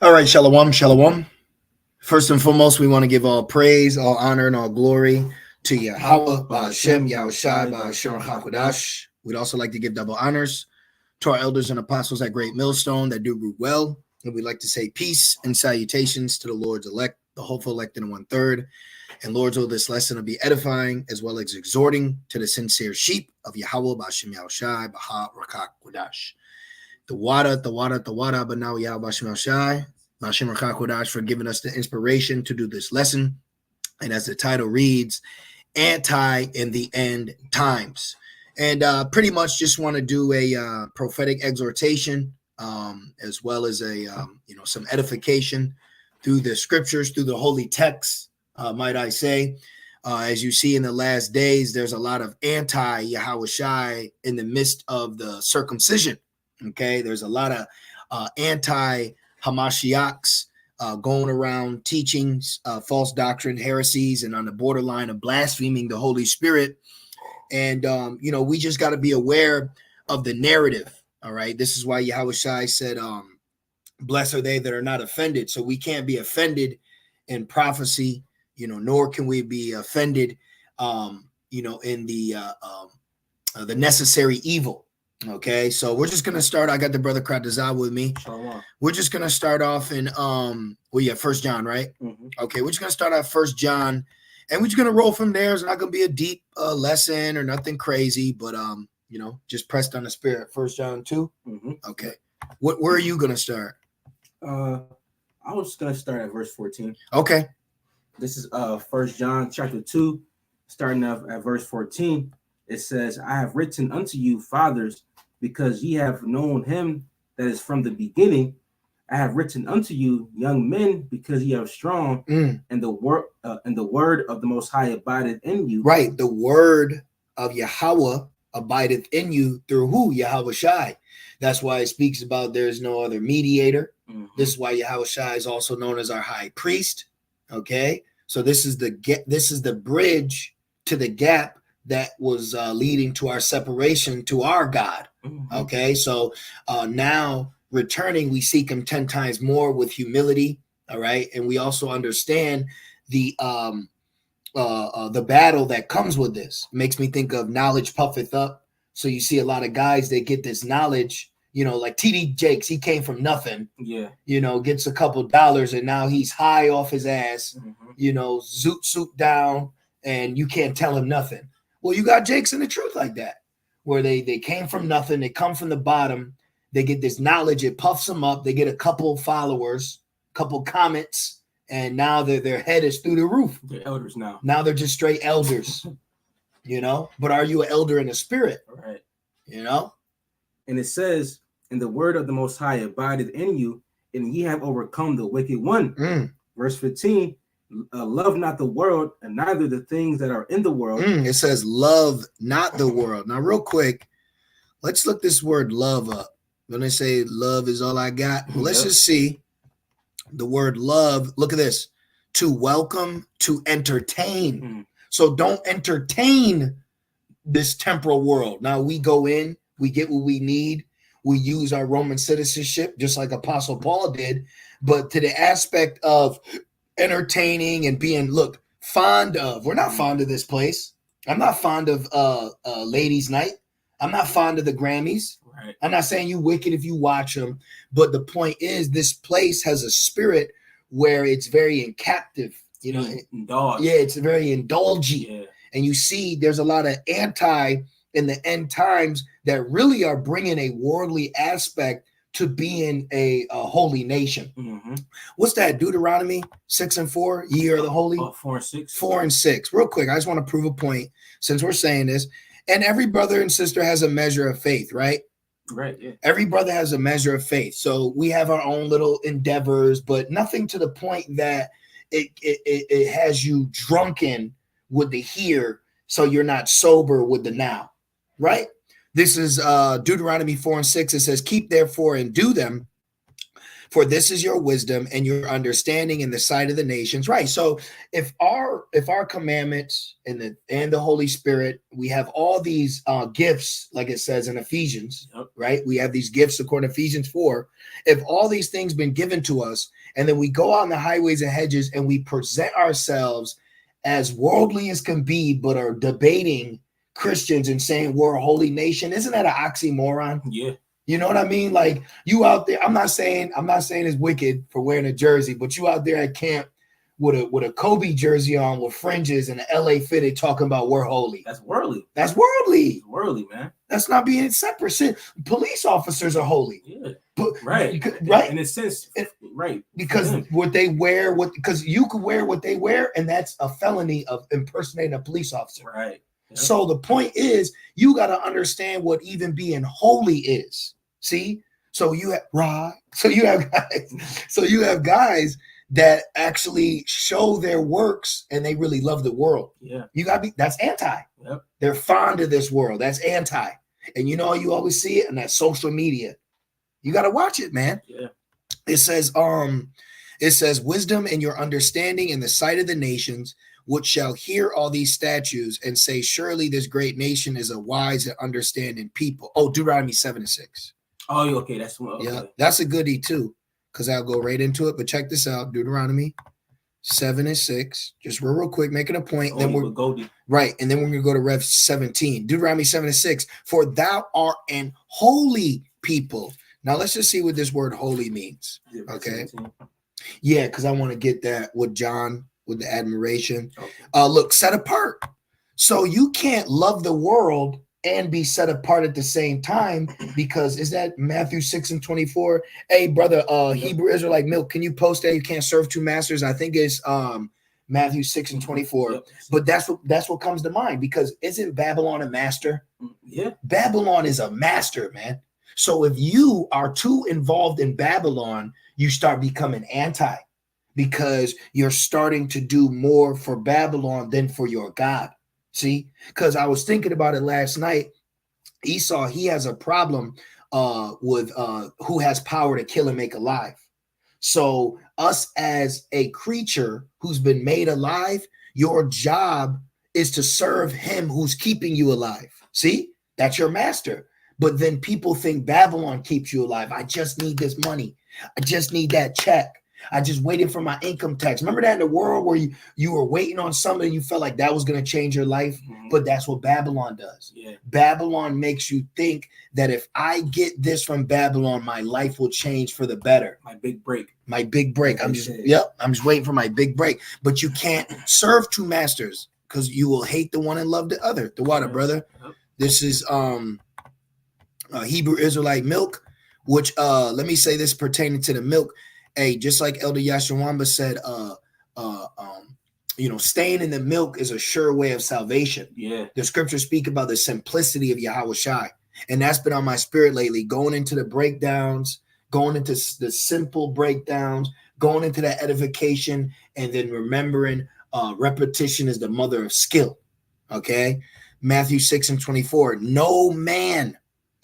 All right, shalom, shalom. First and foremost, we want to give all praise, all honor, and all glory to Yahweh, Ba'ashem, Yahushai, Ba'ashem, HaKodash. We'd also like to give double honors to our elders and apostles at Great Millstone that do root well. And we'd like to say peace and salutations to the Lord's elect, the hopeful elect in 1/3. And Lord's will this lesson will be edifying as well as exhorting to the sincere sheep of Yahweh, Ba'ashem, Yahushai, Baha, Rakak, Kodash. The water, but now Yahweh, Ba'ashem, Yahushai. Ba'ashem Rakak Kodash for giving us the inspiration to do this lesson. And as the title reads, Anti in the End Times. And pretty much just want to do a prophetic exhortation as well as a some edification through the scriptures, through the holy texts, might I say. As you see in the last days, there's a lot of anti-Yahushai in the midst of the circumcision. Okay, there's a lot of anti-Hamashiachs going around teaching false doctrine, heresies, and on the borderline of blaspheming the Holy Spirit. And, we just got to be aware of the narrative. All right. This is why Yahushai said, blessed are they that are not offended. So we can't be offended in prophecy, nor can we be offended, in the necessary evil. Okay, so we're just gonna start. I got the brother Kratazah with me. Shalom. We're just gonna start off in First John, right? Mm-hmm. Okay, we're just gonna start off First John, and we're just gonna roll from there. It's not gonna be a deep lesson or nothing crazy, but just pressed on the spirit. First John 2. Mm-hmm. Okay, where are you gonna start? I was gonna start at verse 14. Okay, this is First John chapter 2, starting off at verse 14. It says, I have written unto you, fathers, because ye have known him that is from the beginning. I have written unto you, young men, because ye are strong, and the word of the Most High abideth in you. Right, the word of Yahweh abideth in you through who? Yahushai. That's why it speaks about there's no other mediator. Mm-hmm. This is why Yahushai is also known as our high priest. Okay, so this is the bridge to the gap that was leading to our separation to our God. Mm-hmm. Okay, so now returning, we seek him 10 times more with humility. All right, and we also understand the battle that comes with this. It makes me think of knowledge puffeth up. So you see a lot of guys that get this knowledge, like TD Jakes, he came from nothing. Yeah, gets a couple dollars and now he's high off his ass. Mm-hmm. Zoot down, and you can't tell him nothing. Well, you got Jakes in the truth like that, where they came from nothing. They come from the bottom. They get this knowledge. It puffs them up. They get a couple followers, couple comments, and now their head is through the roof. They're elders now. Now they're just straight elders, But are you an elder in the spirit? Right. And it says, and the word of the Most High abideth in you, and ye have overcome the wicked one. Verse 15. Love not the world, and neither the things that are in the world. It says, love not the world. Now, real quick, let's look this word love up. When they say love is all I got, well, let's just see the word love. Look at this: to welcome, to entertain. So don't entertain this temporal world. Now we go in, we get what we need, we use our Roman citizenship, just like Apostle Paul did. But to the aspect of entertaining and being fond of, we're not fond of this place. I'm not fond of ladies' night. I'm not fond of the Grammys. Right. I'm not saying you wicked if you watch them, but the point is this place has a spirit where it's very captive, indulged. Yeah, it's very indulgent. Yeah. And you see there's a lot of anti in the end times that really are bringing a worldly aspect to being a holy nation. Mm-hmm. What's that? Deuteronomy 6:4, year of the holy? 4 and 6. 4 and 6. Real quick, I just want to prove a point since we're saying this. And every brother and sister has a measure of faith, right? Right. Yeah. Every brother has a measure of faith. So we have our own little endeavors, but nothing to the point that it has you drunken with the here, so you're not sober with the now, right? This is Deuteronomy 4 and 6. It says, keep therefore and do them, For this is your wisdom and your understanding in the sight of the nations. Right. So if our commandments and the Holy Spirit, we have all these gifts, like it says in Ephesians, right? We have these gifts according to Ephesians 4. If all these things been given to us, and then we go out in the highways and hedges and we present ourselves as worldly as can be, but are debating Christians and saying we're a holy nation, isn't that an oxymoron? Yeah. You know what I mean? Like you out there, I'm not saying it's wicked for wearing a jersey, but you out there at camp with a Kobe jersey on with fringes and an LA Fitted talking about we're holy. That's worldly. That's worldly. It's worldly, man. That's not being separate. Police officers are holy. Yeah. But, right. Right. In a sense, right. Because what they wear, because you could wear what they wear, and that's a felony of impersonating a police officer. Right. Yep. So the point is, you got to understand what even being holy is. See, so you have guys that actually show their works and they really love the world. Yeah, you got to be. That's anti. Yep. They're fond of this world. That's anti. And you always see it in that social media. You got to watch it, man. Yeah. It says wisdom and your understanding in the sight of the nations, which shall hear all these statutes and say, surely this great nation is a wise and understanding people. Oh, Deuteronomy 7:6. Oh, okay. That's one. Okay. Yeah, that's a goodie too, because I'll go right into it. But check this out: Deuteronomy 7:6. Just real quick, making a point. Oh, then we're right, and then we're gonna go to Rev 17. Deuteronomy 7:6. For thou art an holy people. Now let's just see what this word holy means. Okay. 17. Yeah, because I want to get that with John with the admiration. Okay. Look, set apart. So you can't love the world and be set apart at the same time, because is that Matthew 6:24? Hey, brother, Hebrew Israelite Milk, can you post that? You can't serve two masters. I think it's Matthew 6:24. Yep. But that's what comes to mind, because isn't Babylon a master? Yeah. Babylon is a master, man. So if you are too involved in Babylon, you start becoming anti, because you're starting to do more for Babylon than for your God. See, because I was thinking about it last night. Esau, he has a problem with who has power to kill and make alive. So us as a creature who's been made alive, your job is to serve him who's keeping you alive. See, that's your master. But then people think Babylon keeps you alive. I just need this money. I just need that check. I just waited for my income tax. Remember that in the world where you were waiting on something and you felt like that was going to change your life? Mm-hmm. But that's what Babylon does. Yeah. Babylon makes you think that if I get this from Babylon, my life will change for the better. My big break. My big break. I'm just waiting for my big break. But you can't serve two masters, because you will hate the one and love the other. The water, brother. Yep. This is Hebrew Israelite Milk, which let me say this pertaining to the milk. Hey, just like Elder Yashawamba said, staying in the milk is a sure way of salvation. Yeah. The scriptures speak about the simplicity of Yahweh Shai. And that's been on my spirit lately, going into the breakdowns, going into the simple breakdowns, going into that edification, and then remembering repetition is the mother of skill. Okay. Matthew 6:24. No man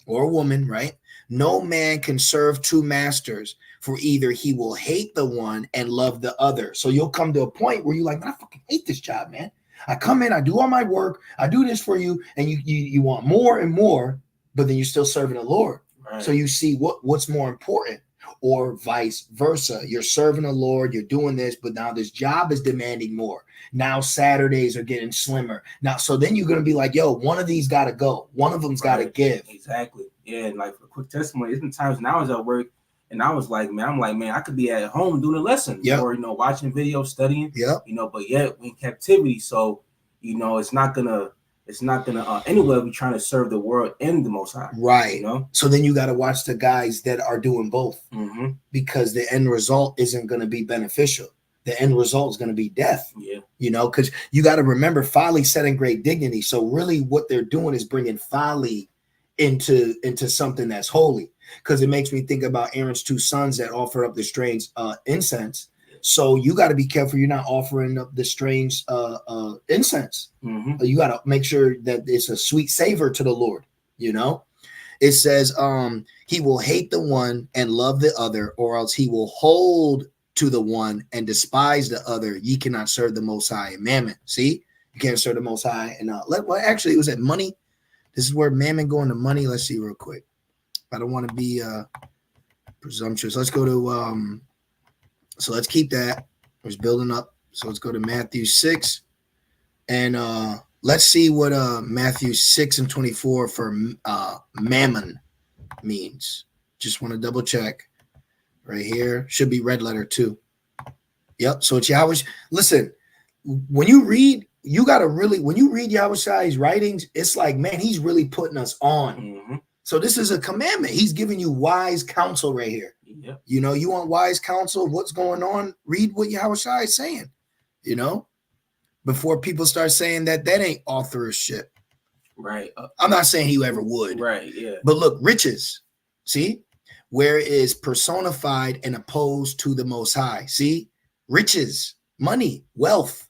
or woman, right? No man can serve two masters, for either he will hate the one and love the other. So you'll come to a point where you're like, man, I fucking hate this job, man. I come in, I do all my work, I do this for you, and you want more and more, but then you're still serving the Lord. Right. So you see what's more important, or vice versa. You're serving the Lord, you're doing this, but now this job is demanding more. Now Saturdays are getting slimmer. Now, so then you're going to be like, yo, one of these got to go. One of them's got to give. Exactly. Yeah, and like a quick testimony, there's been times when I was at work and I was like, man, I could be at home doing a lesson, or, watching videos, studying, but yet we're in captivity. So, it's not gonna anyway, we're trying to serve the world and the Most High. Right. So then you got to watch the guys that are doing both, because the end result isn't going to be beneficial. The end result is going to be death. Yeah. Because you got to remember, folly set in great dignity. So really what they're doing is bringing folly into something that's holy, because it makes me think about Aaron's two sons that offer up the strange incense. So you got to be careful you're not offering up the strange incense. You got to make sure that it's a sweet savor to the Lord, It says, he will hate the one and love the other, or else he will hold to the one and despise the other. Ye cannot serve the Most High and Mammon. See, you can't serve the Most High and well, actually, it was at money. This is where Mammon going to money. Let's see real quick. I don't want to be presumptuous. Let's go to so let's keep that. It's building up. So let's go to Matthew 6 and let's see what Matthew 6 and 24 for Mammon means. Just want to double check right here. Should be red letter too. Yep. So it's Yahweh. Listen, when you read, you got to really, when you read Yahushai's writings, it's like, man, he's really putting us on. Mm-hmm. So this is a commandment. He's giving you wise counsel right here. Yep. You know, you want wise counsel, what's going on? Read what Yahushai is saying, you know, before people start saying that ain't authorship. Right. I'm not saying he ever would. Right. Yeah. But look, riches, see, where it is personified and opposed to the Most High. See, riches, money, wealth.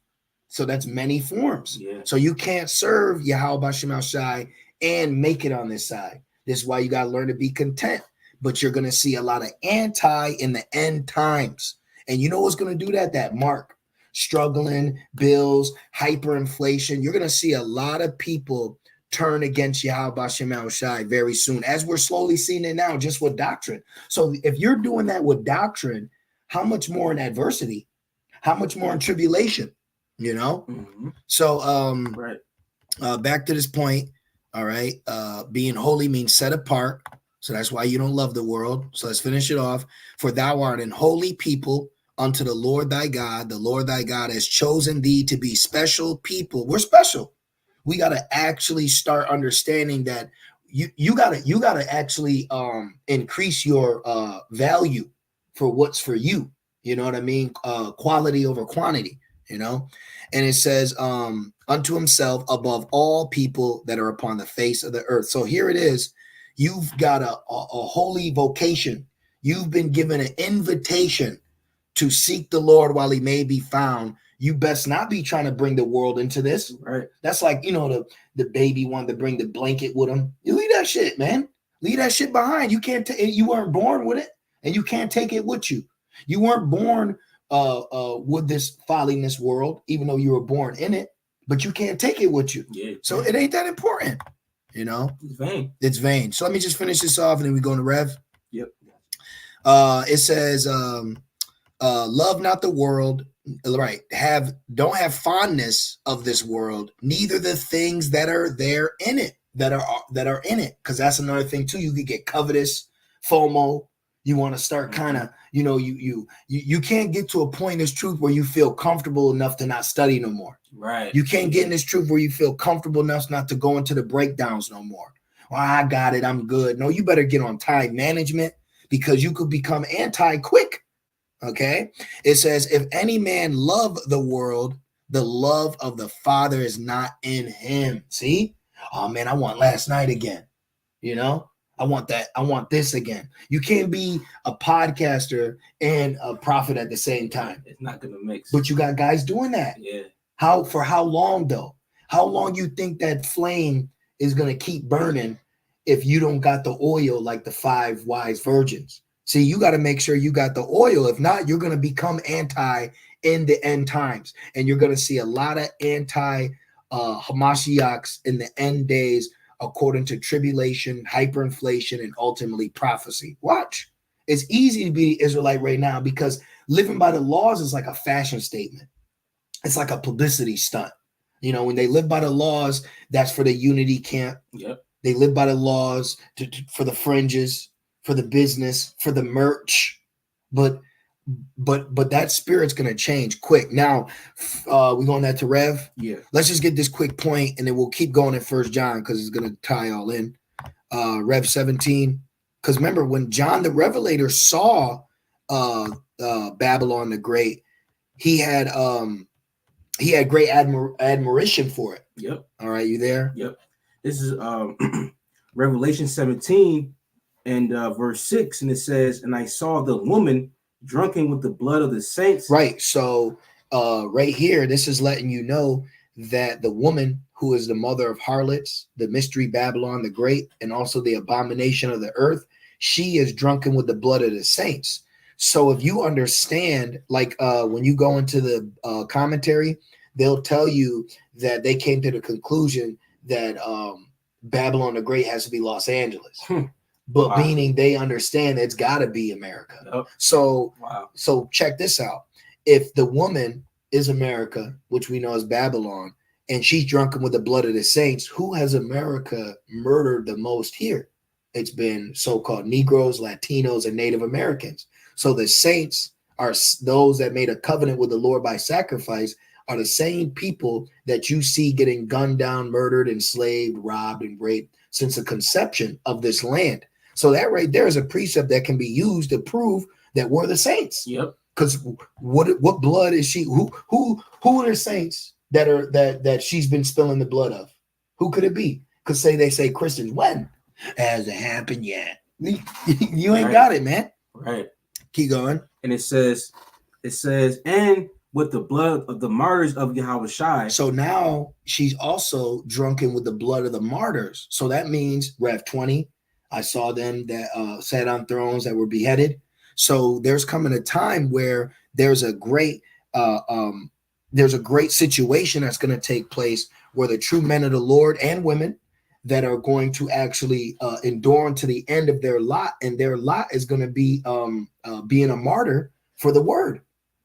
So that's many forms. Yeah. So you can't serve Yahweh Bashem Al Shai and make it on this side. This is why you got to learn to be content. But you're going to see a lot of anti in the end times. And you know what's going to do that? That mark. Struggling, bills, hyperinflation. You're going to see a lot of people turn against Yahweh Bashem Al Shai very soon, as we're slowly seeing it now, just with doctrine. So if you're doing that with doctrine, how much more in adversity? How much more in tribulation? You know? Mm-hmm. So right. Back to this point. All right. Being holy means set apart. So that's why you don't love the world. So let's finish it off. For thou art an holy people unto the Lord thy God. The Lord thy God has chosen thee to be special people. We're special. We got to actually start understanding that you gotta actually increase your value for what's for you. You know what I mean? Quality over quantity, you know? And it says, unto himself above all people that are upon the face of the earth. So here it is. You've got a holy vocation. You've been given an invitation to seek the Lord while he may be found. You best not be trying to bring the world into this. Right. That's like, you know, the baby wanted to bring the blanket with him. You leave that shit, man. Leave that shit behind. You can't. You weren't born with it, and you can't take it with you. You weren't born with this folly in this world, even though you were born in it. But you can't take it with you. Yeah. So it ain't that important. You know, It's vain. It's vain. So let me just finish this off, and then we go into Rev. Yep. It says, love not the world. Right. Don't have fondness of this world, neither the things that are there in it, that are in it. Because that's another thing too. You could get covetous, FOMO. You want to start kind of, you know, you can't get to a point in this truth where you feel comfortable enough to not study no more. Right. You can't get in this truth where you feel comfortable enough not to go into the breakdowns no more. Well, I got it. I'm good. No, you better get on time management, because you could become anti-quick. Okay. It says, if any man love the world, the love of the Father is not in him. See? Oh man, I want last night again. You know? I want that. I want this again. You can't be a podcaster and a prophet at the same time. It's not gonna mix. But you got guys doing that. Yeah. For how long though? How long you think that flame is gonna keep burning if you don't got the oil like the 5 wise virgins? See, you got to make sure you got the oil. If not, you're gonna become anti in the end times, and you're gonna see a lot of anti Hamashiachs in the end days, according to tribulation, hyperinflation, and ultimately prophecy. Watch. It's easy to be Israelite right now because living by the laws is like a fashion statement. It's like a publicity stunt. You know, when they live by the laws, that's for the unity camp. Yep. They live by the laws for the fringes, for the business, for the merch. But that spirit's going to change quick. Now, we're going that to Rev. Yeah. Let's just get this quick point, and then we'll keep going in 1 John because it's going to tie all in. Rev 17. Because remember, when John the Revelator saw Babylon the Great, he had great admiration for it. Yep. All right, you there? Yep. This is Revelation 17 and verse 6, and it says, "And I saw the woman drunken with the blood of the saints." Right. So right here, this is letting you know that the woman who is the mother of harlots, the mystery Babylon the Great, and also the abomination of the earth, she is drunken with the blood of the saints. So if you understand, like when you go into the commentary, they'll tell you that they came to the conclusion that Babylon the Great has to be Los Angeles. But Wow. meaning they understand it's got to be America. Yep. So, Wow. so check this out. If the woman is America, which we know as Babylon, and she's drunken with the blood of the saints, who has America murdered the most here? It's been so-called Negroes, Latinos, and Native Americans. So the saints are those that made a covenant with the Lord by sacrifice, are the same people that you see getting gunned down, murdered, enslaved, robbed, and raped since the conception of this land. So that right there is a precept that can be used to prove that we're the saints. Yep. Because what blood is she? Who are the saints that are that she's been spilling the blood of? Who could it be? Because they say Christians. When? Hasn't happened yet. You ain't got it, man. Right. Keep going. And it says, and with the blood of the martyrs of Yahweh Shai. So now she's also drunken with the blood of the martyrs. So that means Rev 20. I saw them that sat on thrones that were beheaded. So there's coming a time where there's a great situation that's going to take place where the true men of the Lord and women that are going to actually endure to the end of their lot, and their lot is going to be being a martyr for the word,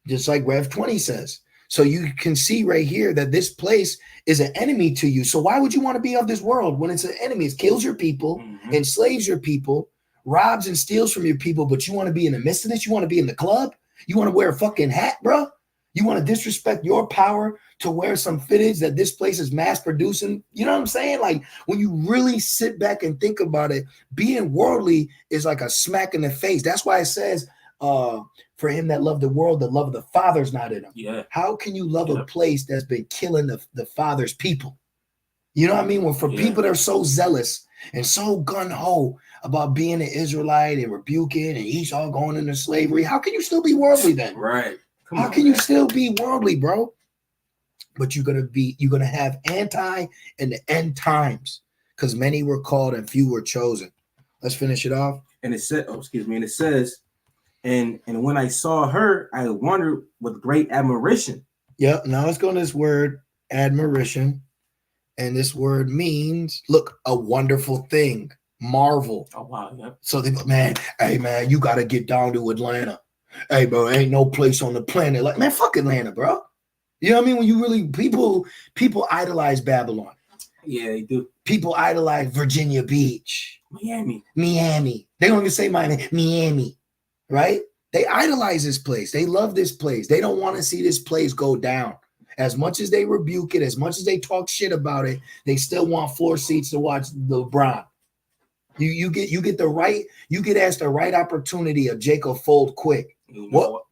just like Rev 20 says. So you can see right here that this place is an enemy to you. So why would you want to be of this world when it's an enemy? It kills your people, enslaves your people, robs and steals from your people, but you want to be in the midst of this? You want to be in the club? You want to wear a fucking hat, bro? You want to disrespect your power to wear some fitteds that this place is mass producing? You know what I'm saying? Like, when you really sit back and think about it, being worldly is like a smack in the face. That's why it says, for him that loved the world, the love of the Father's not in him. Yeah. How can you love a place that's been killing the Father's people? You know what I mean? Well, for people that are so zealous and so gung-ho about being an Israelite and rebuking and Esau going into slavery, how can you still be worldly then? Right. How can you still be worldly, bro? But you're gonna have anti in the end times, because many were called and few were chosen. Let's finish it off. And it said, and it says, and when I saw her, I wondered with great admiration. Yep. Now let's go to this word, admiration. And this word means, look, a wonderful thing, marvel. Oh, wow. Yep. So they go, man, hey, man, you got to get down to Atlanta. Hey, bro, ain't no place on the planet like, man, fuck Atlanta, bro. You know what I mean? When you really, people idolize Babylon. Yeah, they do. People idolize Virginia Beach. Miami. They don't even say Miami, right? They idolize this place. They love this place. They don't want to see this place go down. As much as they rebuke it, as much as they talk shit about it, they still want floor seats to watch LeBron. You get asked the right opportunity of Jacob Fold quick. What?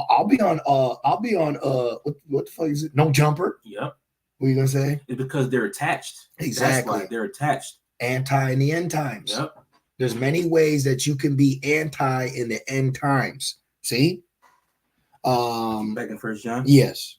I'll be on what the fuck is it? No Jumper. Yep. What are you gonna say? It's because they're attached. Exactly. That's why they're attached. Anti in the end times. Yep. There's many ways that you can be anti in the end times. See? Back in 1 John. Yes.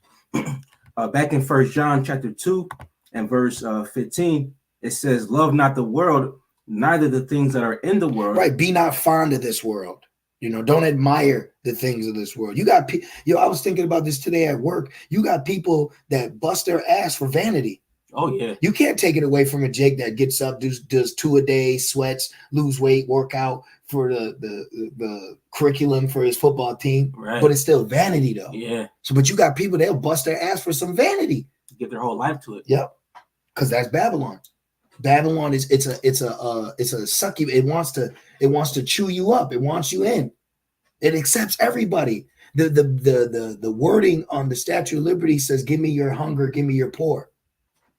Back in 1 John chapter 2 and verse 15, it says, "Love not the world, neither the things that are in the world." Right. Be not fond of this world. You know, don't admire the things of this world. You got I was thinking about this today at work. You got people that bust their ass for vanity. Oh, yeah. You can't take it away from a Jake that gets up, does 2 a day, sweats, lose weight, workout for the curriculum for his football team. Right. But it's still vanity though. Yeah. So, but you got people, they'll bust their ass for some vanity. Give their whole life to it. Yep. Because that's Babylon. Babylon is it's a sucky. It wants to chew you up. It wants you in. It accepts everybody. The wording on the Statue of Liberty says, "Give me your hunger, give me your poor."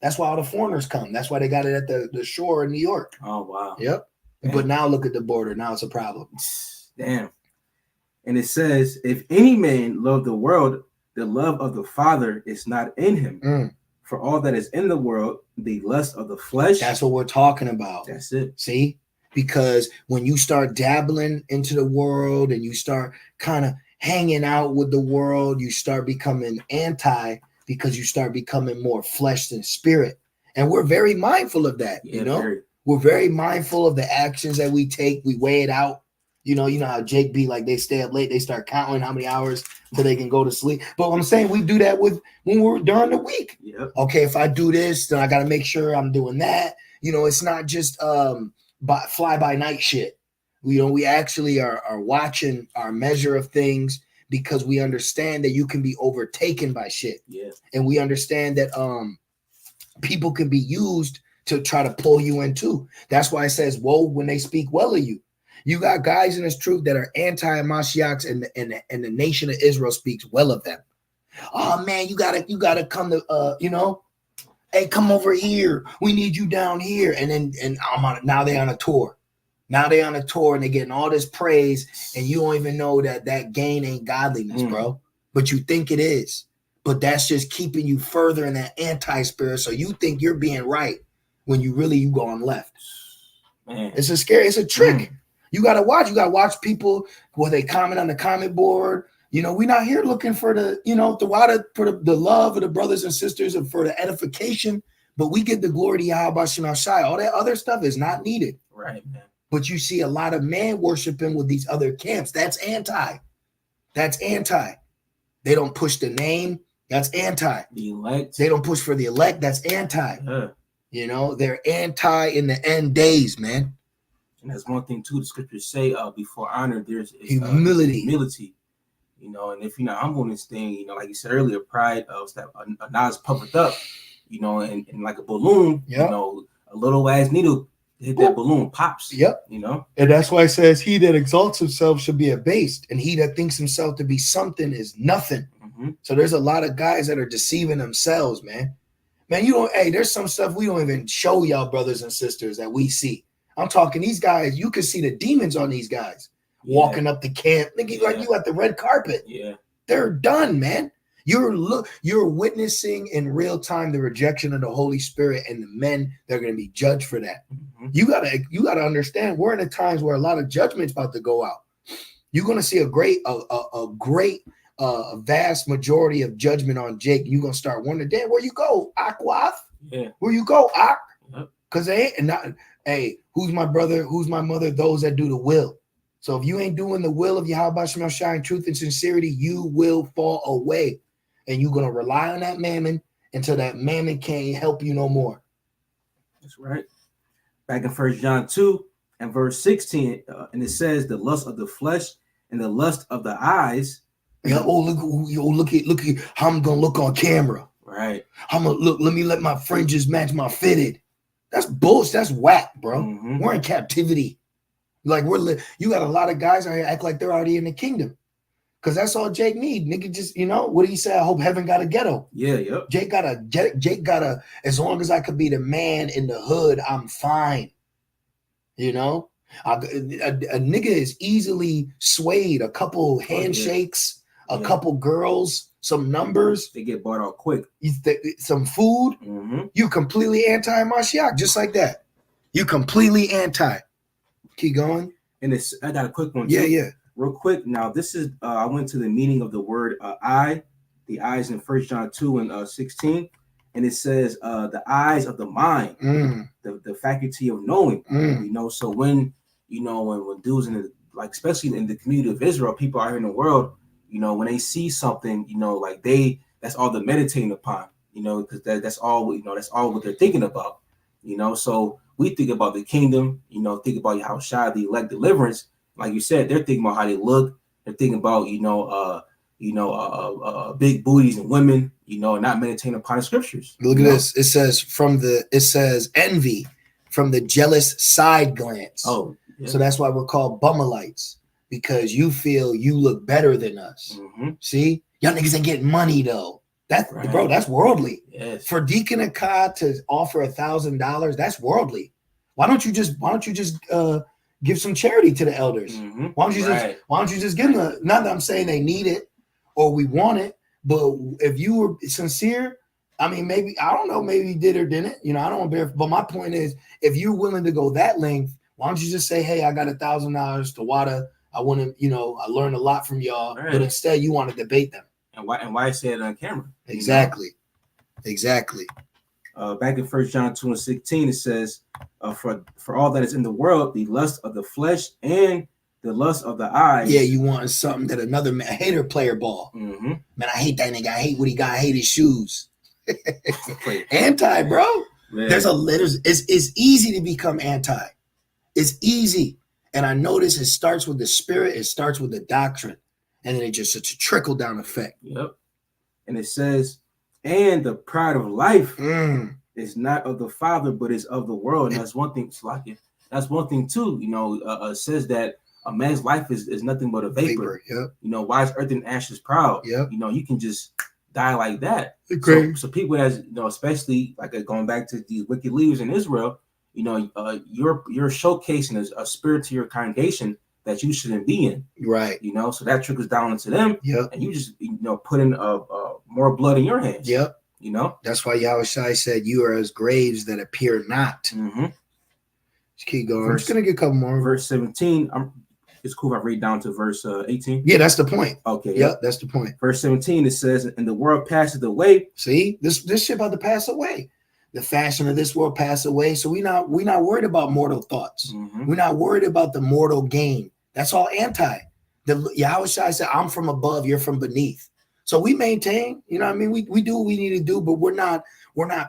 That's why all the foreigners come. That's why they got it at the shore in New York. Oh, wow. Yep. Damn. But now look at the border. Now it's a problem. Damn. And it says, "If any man love the world, the love of the Father is not in him. For all that is in the world, the lust of the flesh." That's what we're talking about. That's it. See? Because when you start dabbling into the world and you start kind of hanging out with the world, you start becoming anti because you start becoming more flesh than spirit. And we're very mindful of that, Yeah, you know? very. We're very mindful of the actions that we take. We weigh it out. You know how Jake be like, they stay up late, they start counting how many hours till they can go to sleep. But I'm saying we do that when we're during the week. Yep. Okay, if I do this, then I got to make sure I'm doing that. You know, it's not just fly by night shit. We actually are watching our measure of things because we understand that you can be overtaken by shit. Yeah. And we understand that people can be used to try to pull you in too. That's why it says, woe when they speak well of you. You got guys in this truth that are anti-Mashiachs, and the nation of Israel speaks well of them. Oh man, you gotta come to hey, come over here. We need you down here. And now they're on a tour. Now they're on a tour and they're getting all this praise, and you don't even know that gain ain't godliness, bro. But you think it is. But that's just keeping you further in that anti-spirit. So you think you're being right when you going left. Man. It's a trick. You gotta watch people where they comment on the comment board. You know, we're not here looking for the love of the brothers and sisters and for the edification, but we give the glory to Yahweh Shem Shai. All that other stuff is not needed. Right, man. But you see a lot of man worshiping with these other camps. That's anti. They don't push the name. That's anti. The elect. They don't push for the elect. That's anti. Yeah. You know, they're anti in the end days, man. And that's one thing too. The scriptures say, before honor, there's humility. Humility. You know, and if you're not humble in this thing, you know, like you said earlier, pride of that not as puffed up, you know, and like a balloon, you know, a little ass needle hit that balloon, pops. Yep. You know, and that's why it says, "He that exalts himself shall be abased, and he that thinks himself to be something is nothing." So there's a lot of guys that are deceiving themselves, man. Man, there's some stuff we don't even show y'all brothers and sisters that we see. I'm talking these guys. You can see the demons on these guys walking up the camp. Nigga, like you at the red carpet. Yeah, they're done, man. You're witnessing in real time the rejection of the Holy Spirit and the men that are going to be judged for that. You gotta understand we're in the times where a lot of judgment's about to go out. You're going to see a vast majority of judgment on Jake. You're going to start wondering, damn, where you go, Aquath? Yeah, where you go, Ak? Because they ain't not. Hey, who's my brother? Who's my mother? Those that do the will. So if you ain't doing the will of Yahweh Shem Shai in truth and sincerity, you will fall away. And you're going to rely on that mammon until that mammon can't help you no more. That's right. Back in 1 John 2 and verse 16, and it says, the lust of the flesh and the lust of the eyes. Yeah, look at how I'm going to look on camera. Right. I'm going to look, let me let my fringes match my fitted. That's bullshit. That's whack, bro. We're in captivity. Like you got a lot of guys out here act like they're already in the kingdom. Cause that's all Jake need. Nigga just, what do you say? I hope heaven got a ghetto. Yeah, yep. Jake got a, as long as I could be the man in the hood, I'm fine. A nigga is easily swayed. A couple handshakes, a couple girls, some numbers. They get bought out quick. Some food. You completely anti-Mashiach, just like that. You completely anti. Keep going. And I got a quick one. Yeah. Real quick. Now, this is, I went to the meaning of the word eye, the eyes in 1 John 2 and 16. And it says the eyes of the mind, the faculty of knowing, So when dudes especially in the community of Israel, people out here in the world, when they see something, that's all they're meditating upon, because that's all, that's all what they're thinking about, So we think about the kingdom, think about how Shai, the elect deliverance. Like you said, they're thinking about how they look. They're thinking about, big booties and women, and not meditating upon the scriptures. Look at this. It says envy from the jealous side glance. Oh, yeah. So that's why we're called Bumalites, because you feel you look better than us. See, y'all niggas ain't getting money though. That's right. Bro, that's worldly. Yes. For Deacon Akkad to offer $1,000, that's worldly. Why don't you just give some charity to the elders? Why don't you just give them not that I'm saying they need it or we want it, but if you were sincere, I mean, maybe, I don't know, maybe you did or didn't, I don't want to bear, but my point is, if you're willing to go that length, why don't you just say, hey, I got $1,000 to WADA. I want to, I learned a lot from y'all, but instead you want to debate them. And why say it on camera? Exactly. Exactly. Back in 1 John 2:16, it says, for all that is in the world, the lust of the flesh and the lust of the eyes. Yeah, you want something that another man, hater player ball. Mm-hmm. Man, I hate that nigga. I hate what he got. I hate his shoes. Anti, bro. Man. It's easy to become anti. It's easy. And I notice it starts with the spirit, it starts with the doctrine. And then it's a trickle down effect. Yep. And it says, and the pride of life is not of the Father, but is of the world. And that's one thing, that's one thing too. You know, it says that a man's life is nothing but a vapor. Yep. You know, why is earth and ashes proud? Yep. You know, you can just die like that. So people as you know, especially like going back to these wicked leaders in Israel, you know, you're showcasing a spirit to your congregation that you shouldn't be in. Right. You know, so that trickles down into them. Yep. And you just, you know, put in more blood in your hands. Yep. You know, that's why Yahushua said, you are as graves that appear not. Mm-hmm. Just keep going. I'm just going to get a couple more. Verse 17. It's cool if I read down to verse 18. Yeah, that's the point. Okay. Yep, that's the point. Verse 17, it says, and the world passes away. See, this shit about to pass away. The fashion of this world pass away. So we're not worried about mortal thoughts. Mm-hmm. We're not worried about the mortal gain. That's all anti. The Yahushua said, I'm from above, you're from beneath. So we maintain, you know what I mean? We do what we need to do, but we're not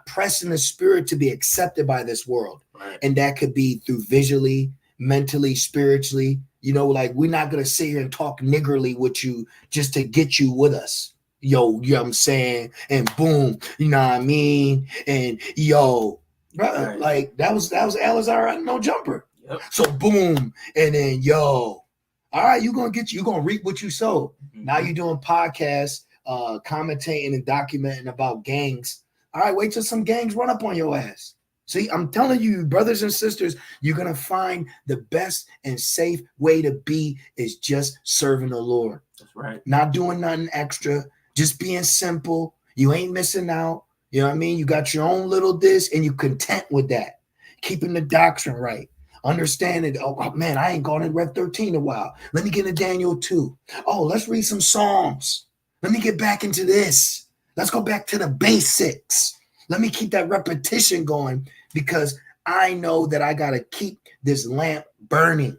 pressing the spirit to be accepted by this world. Right. And that could be through visually, mentally, spiritually. You know, like we're not going to sit here and talk niggerly with you just to get you with us. Yo, you know what I'm saying? And boom, you know what I mean? And yo, right. Like that was Elazar no jumper. Yep. So boom, and then yo, all right, you're gonna reap what you sow. Mm-hmm. Now you're doing podcasts, commentating and documenting about gangs. All right, wait till some gangs run up on your ass. See, I'm telling you, brothers and sisters, you're going to find the best and safe way to be is just serving the Lord. That's right. Not doing nothing extra, just being simple. You ain't missing out. You know what I mean? You got your own little this and you content with that. Keeping the doctrine right. Understanding, oh man, I ain't gone in Rev 13 in a while. Let me get into Daniel 2. Oh, let's read some Psalms. Let me get back into this. Let's go back to the basics. Let me keep that repetition going because I know that I got to keep this lamp burning.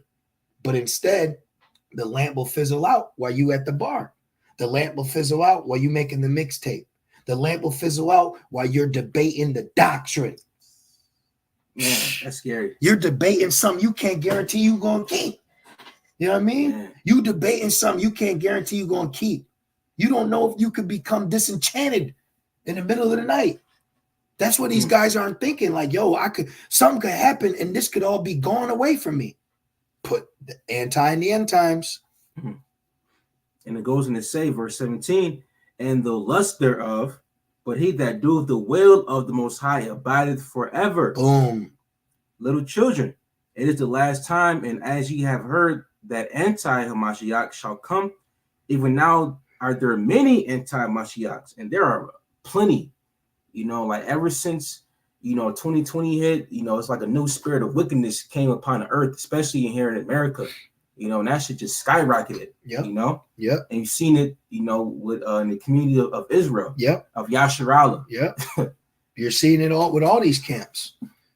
But instead, the lamp will fizzle out while you at the bar. The lamp will fizzle out while you making the mixtape. The lamp will fizzle out while you're debating the doctrine. Man, that's scary. You're debating something you can't guarantee you going to keep. You know what I mean? Man. You debating something you can't guarantee you going to keep. You don't know if you could become disenchanted in the middle of the night. That's what these guys aren't thinking. Like, yo, something could happen and this could all be gone away from me. Put the anti in the end times. Mm-hmm. And it goes in to say, verse 17, and the lust thereof, but he that doeth the will of the Most High abideth forever. Boom. Little children, it is the last time, and as ye have heard that anti-Hamashiach shall come, even now are there many anti-Mashiachs, and there are plenty. You know, like ever since, 2020 hit, it's like a new spirit of wickedness came upon the earth, especially in here in America. And that shit just skyrocketed. Yep. Yep. And you've seen it, with in the community of Israel. Yep. Of Yasharallah. Yep. You're seeing it all with all these camps.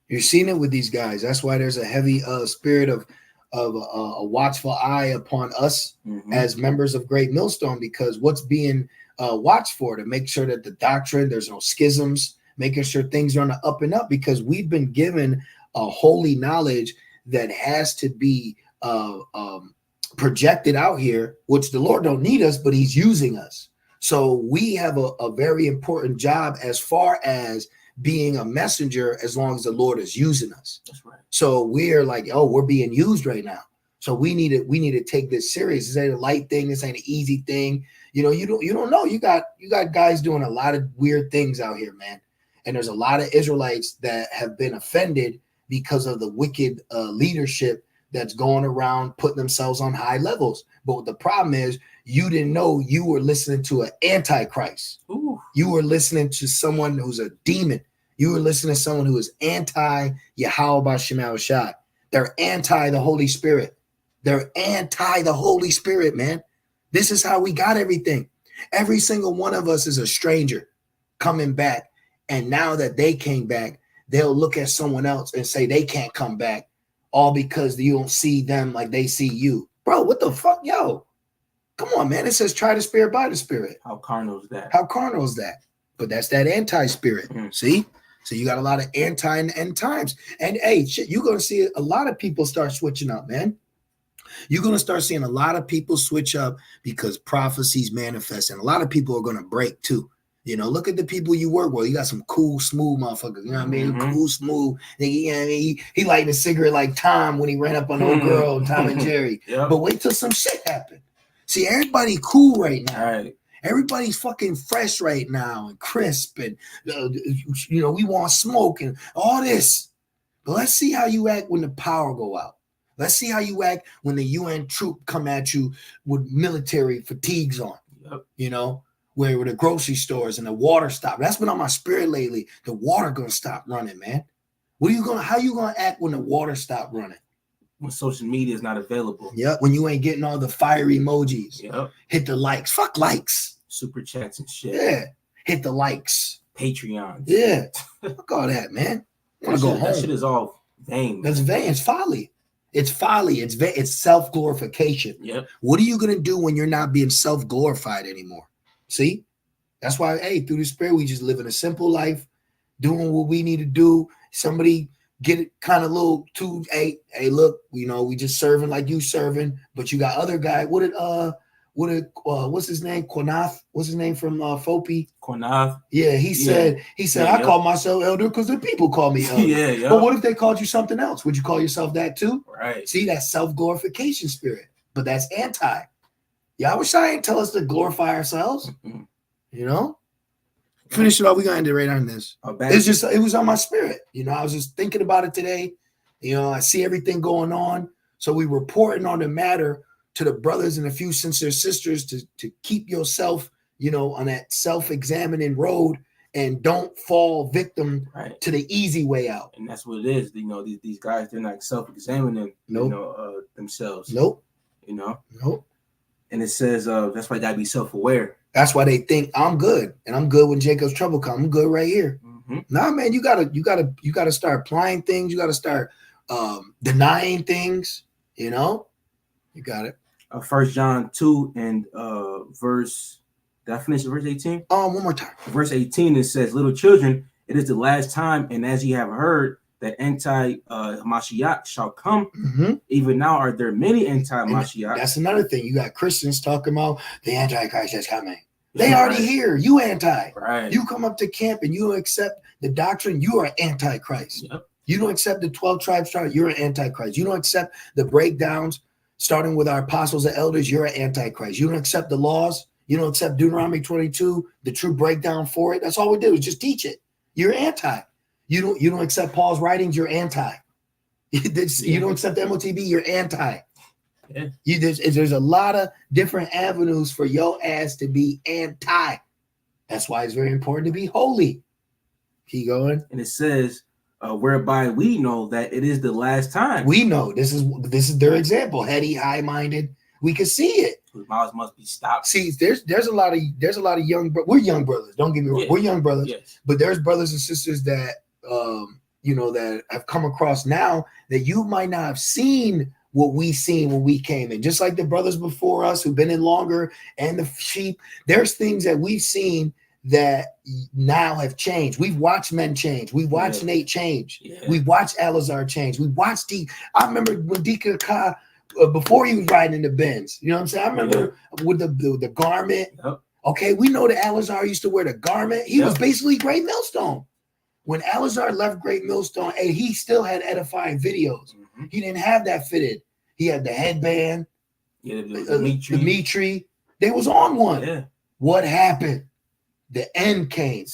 You're seeing it with these guys. That's why there's a heavy spirit of a watchful eye upon us as members of Great Millstone, because what's being watched for to make sure that the doctrine, there's no schisms, making sure things are on the up and up, because we've been given a holy knowledge that has to be projected out here, which the Lord don't need us, but he's using us. So we have a very important job as far as being a messenger, as long as the Lord is using us. That's right. So we're like, oh, we're being used right now. So we need to take this serious. This ain't a light thing. This ain't an easy thing. You don't know. You got guys doing a lot of weird things out here, man. And there's a lot of Israelites that have been offended because of the wicked leadership that's going around putting themselves on high levels. But the problem is, you didn't know you were listening to an antichrist. Ooh. You were listening to someone who's a demon. You were listening to someone who is anti-Yahweh Shemal Shai. They're anti the Holy Spirit. They're anti the Holy Spirit, man. This is how we got everything. Every single one of us is a stranger coming back And now that they came back, they'll look at someone else and say they can't come back, all because you don't see them like they see you. Bro, what the fuck? Yo, come on, man. It says try the spirit by the spirit. How carnal is that? How carnal is that? But that's that anti-spirit. See? So you got a lot of anti in the end times. And hey, shit, you're going to see a lot of people start switching up, man. You're going to start seeing a lot of people switch up because prophecies manifest. And a lot of people are going to break too. You know, look at the people you work with. You got some cool, smooth motherfuckers. You know what I mean? Cool, smooth. You know what I mean? He lighting a cigarette like Tom when he ran up on the old girl, Tom and Jerry. Yep. But wait till some shit happen. See, everybody cool right now. All right. Everybody's fucking fresh right now and crisp. And, you know, we want smoke and all this. But let's see how you act when the power go out. Let's see how you act when the UN troop come at you with military fatigues on. Yep. You know? Where the grocery stores and the water stop. That's been on my spirit lately. The water gonna stop running, man. How you gonna act when the water stop running? When social media is not available. Yep. When you ain't getting all the fire emojis. Yep. Hit the likes. Fuck likes. Super chats and shit. Yeah. Hit the likes. Patreons. Yeah. Fuck all that, man. I wanna go home. That shit is all vain. That's vain. It's folly. It's folly. It's self-glorification. Yep. What are you gonna do when you're not being self-glorified anymore? See, that's why, hey, through the spirit, we just living a simple life, doing what we need to do. Somebody get it kind of little too, hey, look, you know, we just serving like you serving, but you got other guy. What's his name? Quanath? What's his name from Fopi? Quanath. Yeah, he said, I call myself elder because the people call me elder. Yeah. But what if they called you something else? Would you call yourself that too? Right. See, that's self-glorification spirit, but that's anti. Yahushua ain't tell us to glorify ourselves. You know? Finish it off. We're gonna end it right on this. It was on my spirit. You know, I was just thinking about it today. You know, I see everything going on. So we reporting on the matter to the brothers and a few sincere sisters to keep yourself, you know, on that self-examining road and don't fall victim to the easy way out. And that's what it is. You know, these guys, they're not self-examining themselves. Nope. You know? Nope. And it says that's why you gotta be self-aware. That's why they think I'm good, and I'm good when Jacob's trouble comes. I'm good right here. Nah, man, you gotta start applying things. You gotta start denying things. You know, you got it. 1 John 2 and verse. Did I finish verse 18? One more time. Verse 18. It says, "Little children, it is the last time, and as ye have heard that anti-Mashiach shall come, even now are there many anti-Mashiach." That's another thing. You got Christians talking about the Antichrist that's coming. They already here. You anti. Right. You come up to camp and you don't accept the doctrine, you are Antichrist. Yep. You don't accept the 12 tribes, you're an Antichrist. You don't accept the breakdowns, starting with our apostles and elders, you're an Antichrist. You don't accept the laws. You don't accept Deuteronomy 22, the true breakdown for it. That's all we do is just teach it. You're anti. You don't accept Paul's writings, you're anti. You don't accept the MOTB, you're anti. Yeah. There's a lot of different avenues for your ass to be anti. That's why it's very important to be holy. Keep going. And it says, whereby we know that it is the last time. We know this is their example. Heady, high-minded. We can see it. Whose mouths must be stopped. See, there's a lot of young. We're young brothers. Don't get me wrong. Yeah. We're young brothers. Yes. But there's brothers and sisters that that have come across now that you might not have seen what we seen when we came in. Just like the brothers before us who've been in longer and the sheep, there's things that we've seen that now have changed. We've watched men change. We've watched Nate change. Yeah. We've watched Elazar change. We watched I remember when Deacon Ka, before he was riding in the Benz, you know what I'm saying? I remember with the garment. Yep. Okay, we know that Elazar used to wear the garment. He was basically Great Millstone. When Elazar left Great Millstone, and he still had edifying videos. Mm-hmm. He didn't have that fitted. He had the headband, the Mitri. They was on one. Yeah. What happened? The end came.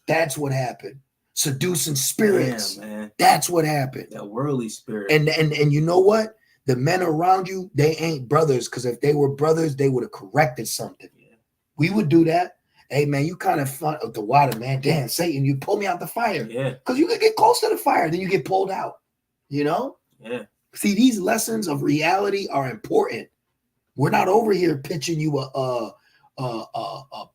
That's what happened. Seducing spirits. Damn, man. That's what happened. That worldly spirit. And you know what? The men around you, they ain't brothers. Because if they were brothers, they would have corrected something. Yeah. We would do that. Hey, man, you kind of fun of the water, man. Damn, Satan, you pull me out the fire. Yeah. Because you could get close to the fire, then you get pulled out. You know? Yeah. See, these lessons of reality are important. We're not over here pitching you a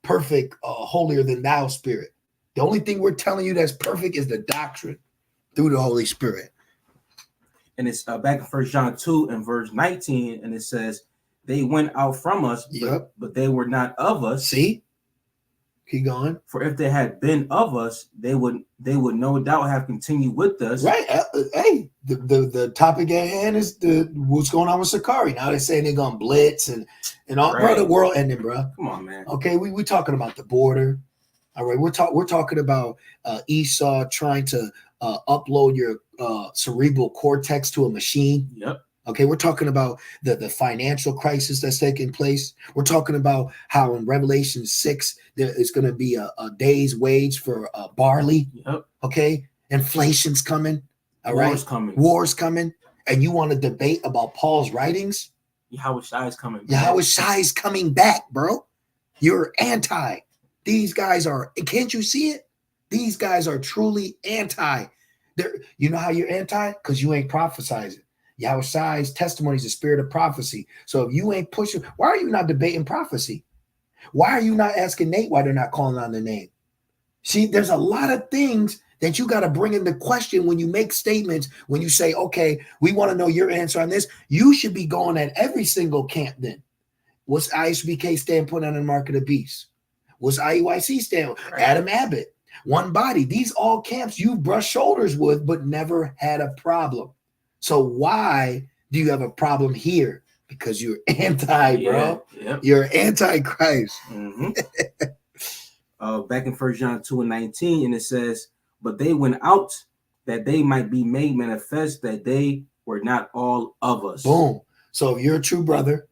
perfect holier than thou spirit. The only thing we're telling you that's perfect is the doctrine through the Holy Spirit. And it's back in 1 John 2 and verse 19, and it says, they went out from us, but they were not of us. See? Keep going. For if they had been of us, they would no doubt have continued with us. Right. Hey, the topic at hand is what's going on with Sakari. Now they're saying they're gonna blitz and all. Right. Bro, the world ending, bro. Come on, man. Okay, we talking about the border. All right, we're talking about Esau trying to upload your cerebral cortex to a machine. Yep. Okay, we're talking about the financial crisis that's taking place. We're talking about how in Revelation 6 there is going to be a day's wage for barley. Yep. Okay, inflation's coming. All right, war's coming, and you want to debate about Paul's writings? Yahweh Shai is coming. Yahweh Shai is coming back, bro. You're anti. These guys are. Can't you see it? These guys are truly anti. You know how you're anti? Because you ain't prophesizing. Yahweh Shai's testimony is the spirit of prophecy. So if you ain't pushing, why are you not debating prophecy? Why are you not asking Nate why they're not calling on the name? See, there's a lot of things that you got to bring into question when you make statements, when you say, okay, we want to know your answer on this. You should be going at every single camp then. What's ISBK standpoint on the mark of the beast? What's IUIC standpoint? Right. Adam Abbott, One Body. These all camps you brush shoulders with, but never had a problem. So why do you have a problem here? Because you're anti, bro. Yep. You're anti-Christ. Mm-hmm. Back in 1 John 2 and 19, and it says, but they went out that they might be made manifest that they were not all of us. Boom. So if you're a true brother,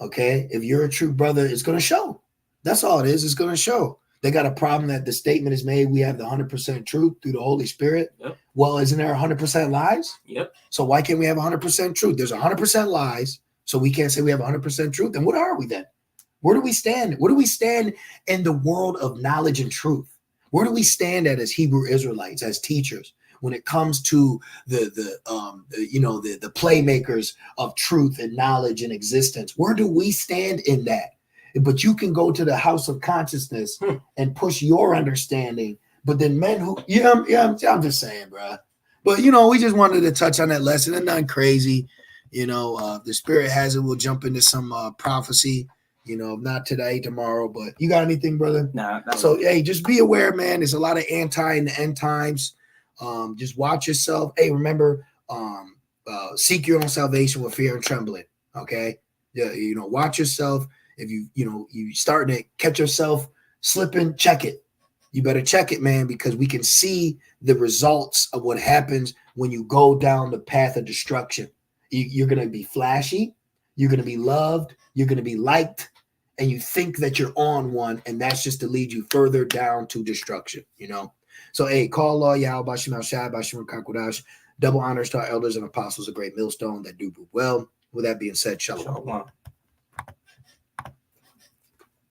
okay, if you're a true brother, it's going to show. That's all it is. It's going to show. They got a problem that the statement is made. We have the 100% truth through the Holy Spirit. Yep. Well, isn't there 100% lies? Yep. So why can't we have 100% truth? There's 100% lies. So we can't say we have 100% truth. And what are we then? Where do we stand? Where do we stand in the world of knowledge and truth? Where do we stand at as Hebrew Israelites, as teachers, when it comes to the playmakers of truth and knowledge and existence? Where do we stand in that? But you can go to the house of consciousness and push your understanding. But then men who, I'm just saying, bro. But, we just wanted to touch on that lesson and nothing crazy. The spirit has it. We'll jump into some prophecy, not today, tomorrow. But you got anything, brother? Nah. So, hey, just be aware, man. There's a lot of anti in the end times. Just watch yourself. Hey, remember, seek your own salvation with fear and trembling. Okay? Yeah, watch yourself. If you starting to catch yourself slipping, check it. You better check it, man, because we can see the results of what happens when you go down the path of destruction. You're going to be flashy. You're going to be loved. You're going to be liked. And you think that you're on one, and that's just to lead you further down to destruction, So, hey, call law, Yahweh, Bashim al-Shai, Bashim al-Kakwadash. Double honors to our elders and apostles, a great millstone that do well. With that being said, shalom.